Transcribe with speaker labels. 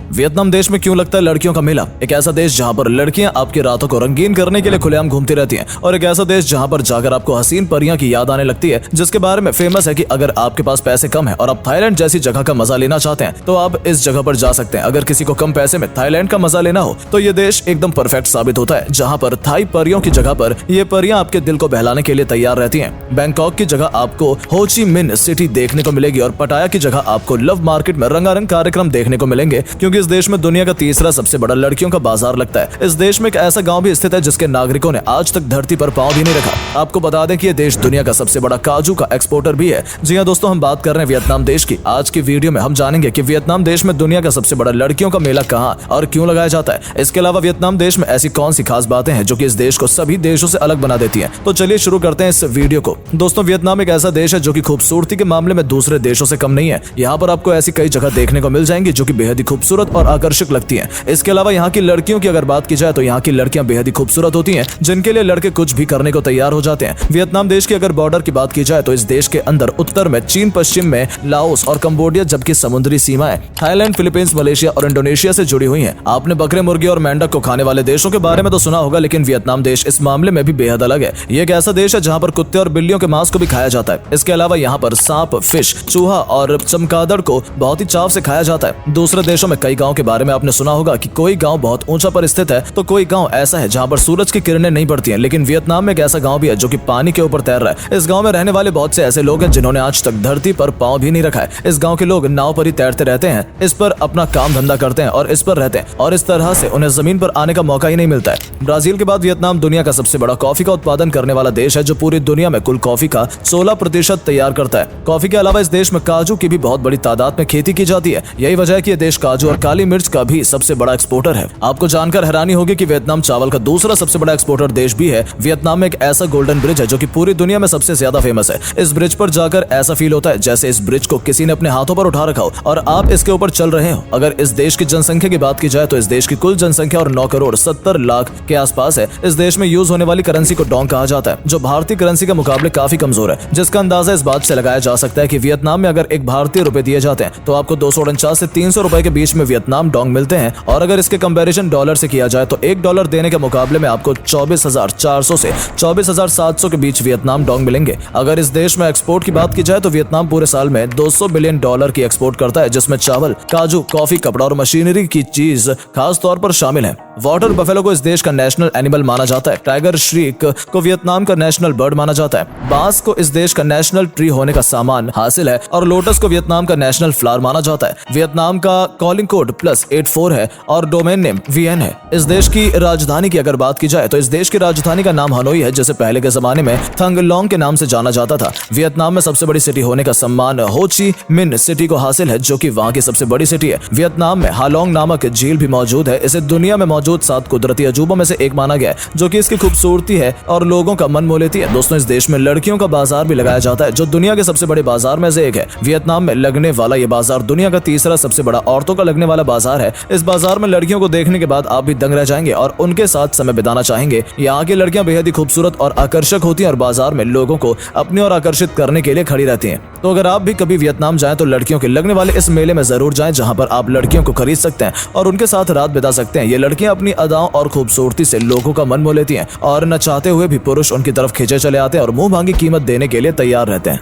Speaker 1: Vietnam देश में क्यों लगता है लड़कियों का मेला? एक ऐसा देश जहां पर लड़कियां आपकी रातों को रंगीन करने के लिए खुलेआम घूमती रहती हैं, और एक ऐसा देश जहां पर जाकर आपको हसीन परियां की याद आने लगती है, जिसके बारे में फेमस है कि अगर आपके पास पैसे कम है और आप थाईलैंड जैसी जगह का मजा लेना चाहते हैं तो आप इस जगह पर जा सकते हैं। अगर किसी को कम पैसे में थाईलैंड का मजा लेना हो तो ये देश एकदम परफेक्ट साबित होता है, जहाँ पर थाई परियों की जगह पर ये परियां आपके दिल को बहलाने के लिए तैयार रहती हैं। बैंकॉक की जगह आपको हो ची मिन सिटी देखने को मिलेगी और पटाया की जगह आपको लव मार्केट में रंगारंग कार्यक्रम देखने को मिलेंगे, क्योंकि इस देश में दुनिया का तीसरा सबसे बड़ा लड़कियों का बाजार लगता है। इस देश में एक ऐसा गांव भी स्थित है जिसके नागरिकों ने आज तक धरती पर पांव भी नहीं रखा। आपको बता दें कि ये देश दुनिया का सबसे बड़ा काजू का एक्सपोर्टर भी है। जी हाँ दोस्तों, हम बात कर रहे हैं वियतनाम देश की। आज की वीडियो में हम जानेंगे कि वियतनाम देश में दुनिया का सबसे बड़ा लड़कियों का मेला कहाँ और क्यों लगाया जाता है। इसके अलावा वियतनाम देश में ऐसी कौन सी खास बातें हैं जो कि इस देश को सभी देशों से अलग बना देती हैं। तो चलिए शुरू करते हैं इस वीडियो को। दोस्तों, वियतनाम एक ऐसा देश है जो कि खूबसूरती के मामले में दूसरे देशों से कम नहीं है। यहाँ पर आपको ऐसी कई जगह देखने को मिल जाएंगी जो कि बेहद ही खूबसूरत और आकर्षक लगती हैं। इसके अलावा यहाँ की लड़कियों की अगर बात की जाए तो यहाँ की लड़कियां बेहद ही खूबसूरत होती हैं, जिनके लिए लड़के कुछ भी करने को तैयार हो जाते हैं। वियतनाम देश की अगर बॉर्डर की बात की जाए तो इस देश के अंदर उत्तर में चीन, पश्चिम में लाओस और कंबोडिया, जबकि समुद्री सीमाएं थाईलैंड, फिलीपींस, मलेशिया और इंडोनेशिया से जुड़ी हुई हैं। आपने बकरे, मुर्गी और मेंढक को खाने वाले देशों के बारे में तो सुना होगा, लेकिन वियतनाम देश इस मामले में भी बेहद अलग है। ये एक ऐसा देश है जहाँ पर कुत्ते और बिल्लियों के मांस को भी खाया जाता है। इसके अलावा यहाँ पर सांप, फिश, चूहा और चमगादड़ को बहुत ही चाव से खाया जाता है। दूसरे देशों में कई गाँव के बारे में आपने सुना होगा कि कोई गाँव बहुत ऊंचा पर स्थित है तो कोई गांव ऐसा है जहां पर सूरज की किरणें नहीं पड़ती हैं, लेकिन वियतनाम में एक ऐसा गांव भी है जो कि पानी के ऊपर तैर रहा है। इस गांव में रहने वाले बहुत से ऐसे लोग हैं जिन्होंने आज तक धरती पर पांव भी नहीं रखा है। इस गांव के लोग नाव पर ही तैरते रहते हैं, इस पर अपना काम धंधा करते हैं और इस पर रहते हैं, और इस तरह से उन्हें जमीन पर आने का मौका ही नहीं मिलता है। ब्राजील के बाद वियतनाम दुनिया का सबसे बड़ा कॉफी का उत्पादन करने वाला देश है, जो पूरी दुनिया में कुल कॉफी का 16% तैयार करता है। कॉफी के अलावा इस देश में काजू की भी बहुत बड़ी तादाद में खेती की जाती है। यही वजह है कि यह देश काजू और काली मिर्च का भी सबसे बड़ा एक्सपोर्टर है। आपको जानकर हैरानी होगी कि वियतनाम चावल का दूसरा सबसे बड़ा एक्सपोर्टर देश भी है। वियतनाम में एक ऐसा गोल्डन ब्रिज है जो कि पूरी दुनिया में सबसे ज्यादा फेमस है। इस ब्रिज पर जाकर ऐसा फील होता है जैसे इस ब्रिज को किसी ने अपने हाथों पर उठा रखा हो और आप इसके ऊपर चल रहे हो। अगर इस देश की जनसंख्या की बात की जाए तो इस देश की कुल जनसंख्या और 9 करोड़ 70 लाख के आसपास है। इस देश में यूज होने वाली करेंसी को डोंग कहा जाता है, जो भारतीय करेंसी के मुकाबले काफी कमजोर है, जिसका अंदाजा इस बात से लगाया जा सकता है कि वियतनाम में अगर एक भारतीय रुपए दिए जाते हैं तो आपको 249 से 300 रुपए के बीच में वियतनाम डोंग मिलते हैं। और अगर इसके कंपैरिजन डॉलर से किया जाए तो $1 देने के मुकाबले में आपको 24,400 से 24,700 के बीच वियतनाम डोंग मिलेंगे। अगर इस देश में एक्सपोर्ट की बात की जाए तो वियतनाम पूरे साल में $200 बिलियन की एक्सपोर्ट करता है, जिसमें चावल, काजू, कॉफी, कपड़ा और मशीनरी की चीज खास तौर पर शामिल है। वाटर बफेलो को इस देश का नेशनल एनिमल माना जाता है। टाइगर श्रीक को वियतनाम का नेशनल बर्ड माना जाता है। बांस को इस देश का नेशनल ट्री होने का सामान हासिल है और लोटस को वियतनाम का नेशनल फ्लावर माना जाता है। वियतनाम का कॉलिंग कोड +84 है और डोमेन नेम VN है। इस देश की राजधानी की अगर बात की जाए तो इस देश की राजधानी का नाम हनोई है, जिसे पहले के जमाने में थंग लोंग के नाम से जाना जाता था। वियतनाम में सबसे बड़ी सिटी होने का सम्मान हो ची मिन सिटी को हासिल है, जो कि वहाँ की सबसे बड़ी सिटी है। वियतनाम में हालोंग नामक झील भी मौजूद है। इसे दुनिया में मौजूद 7 कुदरती अजूबों में से एक माना गया है, जो कि इसकी खूबसूरती है और लोगों का मन मोह लेती है। दोस्तों, इस देश में लड़कियों का बाजार भी लगाया जाता है, जो दुनिया के सबसे बड़े बाजार में से एक है। वियतनाम में लगने वाला ये बाजार दुनिया का तीसरा सबसे बड़ा औरतों का लगने वाला बाजार है। इस बाजार में लड़कियों को देखने के बाद आप भी दंग रह जाएंगे और उनके साथ समय बिताना चाहेंगे। यहाँ की लड़कियां बेहद ही खूबसूरत और आकर्षक होती हैं और बाजार में लोगों को अपनी ओर आकर्षित करने के लिए खड़ी रहती हैं। तो अगर आप भी कभी वियतनाम जाएं तो लड़कियों के लगने वाले इस मेले में जरूर जाएं, जहां पर आप लड़कियों को खरीद सकते हैं और उनके साथ रात बिता सकते हैं। ये लड़कियां अपनी अदाओं और खूबसूरती से लोगों का मन मोह लेती हैं और न चाहते हुए भी पुरुष उनकी तरफ खींचे चले आते हैं और मुंह भांगी कीमत देने के लिए तैयार रहते हैं।